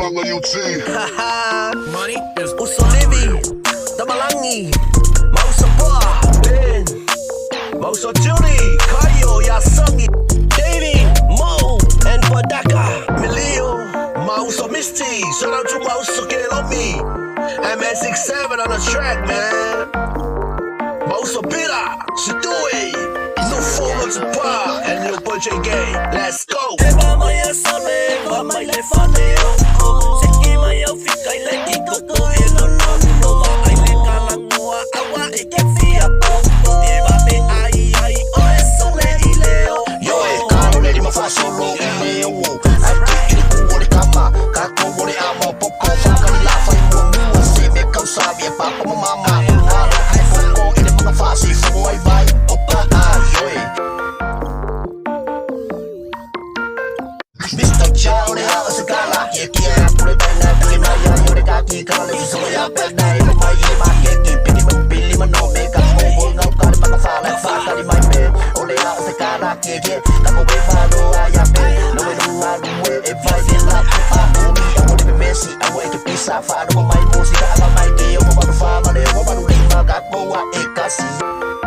Tupulaga UT. Money is Uso Livi, Tamalangi, Mauso Boa, Ben, Mauso Julie, Cardio, Yasungi, Davey, Mo, and Mafutaga, Milio, Mauso Misty, shout out to Mauso Kelomi, MS67 on the track, man. Mauso Pira, Shitui, New Fogo to Pa, and New Punch Gay, let's go. Eva Maya Sale, Mama Le Faleo, Seki Maya Fika, Leki Coco, Elo no, Nova, I le Kalangua, Awa, Ekefia, Eva Be Ai, O Sole Ileo. Yo, Kalo Lady Mafasolo, Ileo, I take it to the Kama, Kako, Bore Amo, Poco, Fakali Lafa, Iwamu, Seme, Kausabi, Papa, Mama, I Foco, in the Mafasi, Fogo, I buy, Opa, yo. Mr. Chow, the house of Gala, yeah, put it back now, Billy Maya, you're the Gaki, Kali, so I bet I know my Yaki, Piggy, Billy, Mano, make a move, no, got my father, Fakali, my man, only house of Gala, yeah, Kako, Faleo'o, I am no, we don't run away, if I feel like I want to be messy, I want to be Safa, I don't want my music, I want my day, I want to family, I want to leave my Kako, I can't see.